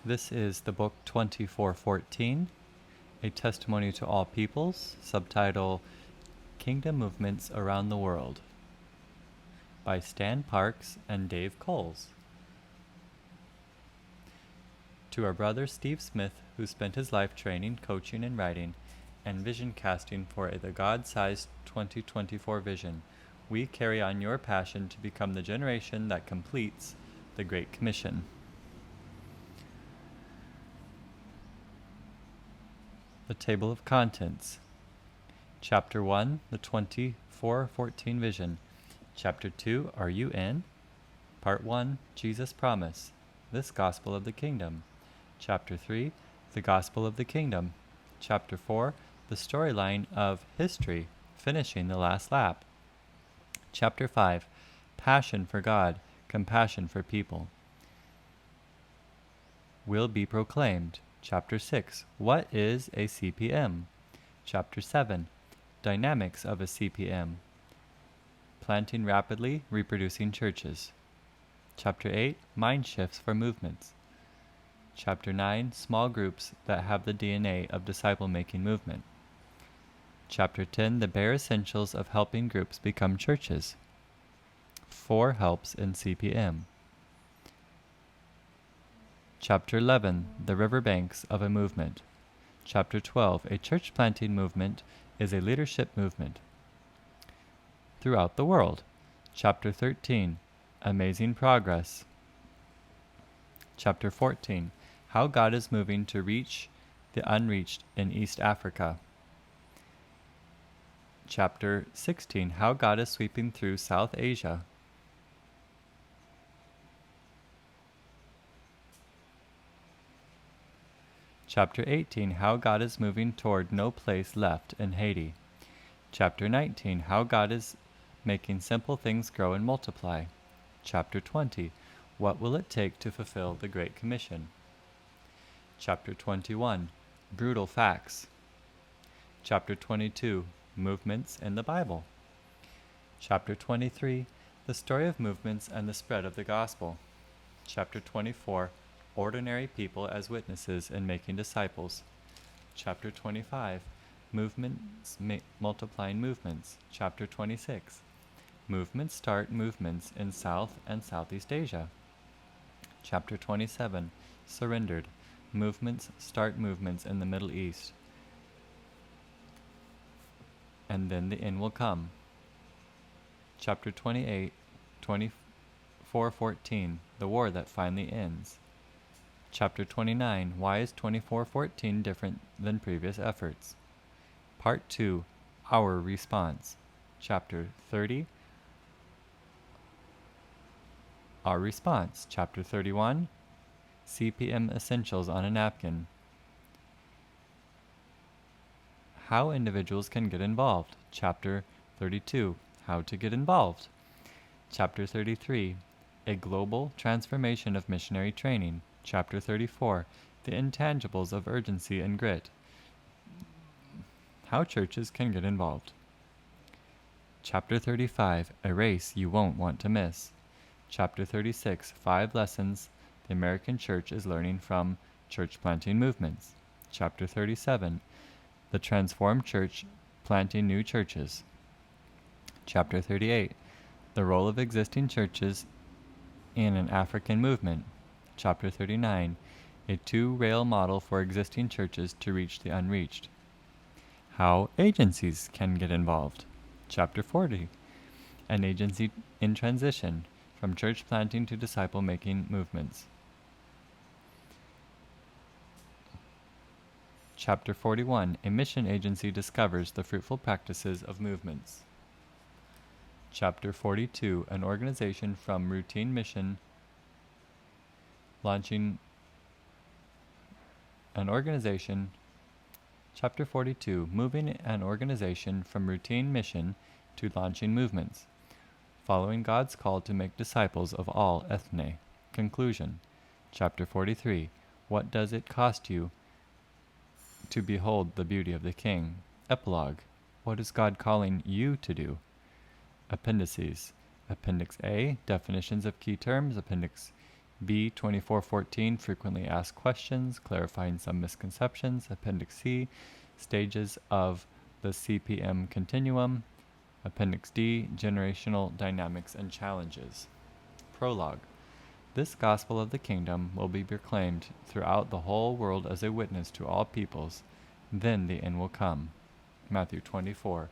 This is the book 2414, A Testimony to All Peoples, subtitle Kingdom Movements Around the World, by Stan Parks and Dave Coles. To our brother Steve Smith, who spent his life training, coaching, and writing, and vision casting for the God-sized 2024 vision, we carry on your passion to become the generation that completes the Great Commission. The table of contents. Chapter 1, the 2414 vision. Chapter 2, Are You In? Part 1, Jesus' Promise, This Gospel of the Kingdom. Chapter 3, The Gospel of the Kingdom. Chapter 4, the storyline of history, finishing the last lap. Chapter 5, Passion for God, Compassion for People. Will be proclaimed. Chapter 6, What is a CPM? Chapter 7, Dynamics of a CPM. Planting rapidly reproducing churches. Chapter 8, Mind shifts for movements. Chapter 9, Small groups that have the DNA of disciple-making movement. Chapter 10, The bare essentials of helping groups become churches. 4 helps in CPM. Chapter 11, The Riverbanks of a Movement. Chapter 12, A church planting movement is a leadership movement throughout the world. Chapter 13, Amazing Progress. Chapter 14, How God is moving to reach the unreached in East Africa. Chapter 16, How God is sweeping through South Asia. Chapter 18, How God is moving toward no place left in Haiti. Chapter 19, How God is making simple things grow and multiply. Chapter 20, What will it take to fulfill the Great Commission? Chapter 21, Brutal Facts. Chapter 22, Movements in the Bible. Chapter 23, The Story of Movements and the Spread of the Gospel. Chapter 24, Ordinary People as Witnesses in Making Disciples. Chapter 25, Movements Multiplying Movements. Chapter 26, Movements Start Movements in South and Southeast Asia. Chapter 27, Surrendered. Movements Start Movements in the Middle East. And then the end will come. Chapter 28, 2414, The War That Finally Ends. Chapter 29, Why is 2414 different than previous efforts? Part 2, Our Response. Chapter 30, Our Response. Chapter 31, CPM Essentials on a Napkin. How individuals can get involved. Chapter 32, How to get involved. Chapter 33, A Global Transformation of Missionary Training. Chapter 34, The Intangibles of Urgency and Grit. How churches can get involved. Chapter 35, A Race You Won't Want to Miss. Chapter 36, 5 Lessons the American Church is Learning from Church Planting Movements. Chapter 37, The Transformed Church Planting New Churches. Chapter 38, The Role of Existing Churches in an African Movement. Chapter 39, A 2-rail model for existing churches to reach the unreached. How agencies can get involved. Chapter 40, An Agency in Transition, from church planting to disciple-making movements. Chapter 41, A Mission Agency discovers the fruitful practices of movements. Chapter 42, An organization from routine mission launching an organization. Chapter 42, Moving an organization from routine mission to launching movements, following God's call to make disciples of all ethne. Conclusion. Chapter 43, What does it cost you to behold the beauty of the King? Epilogue. What is God calling you to do? Appendices. Appendix A, Definitions of Key Terms. Appendix B. 2414, frequently asked questions, clarifying some misconceptions. Appendix C, stages of the CPM continuum. Appendix D, generational dynamics and challenges. Prologue. This gospel of the kingdom will be proclaimed throughout the whole world as a witness to all peoples. Then the end will come. Matthew 24:14.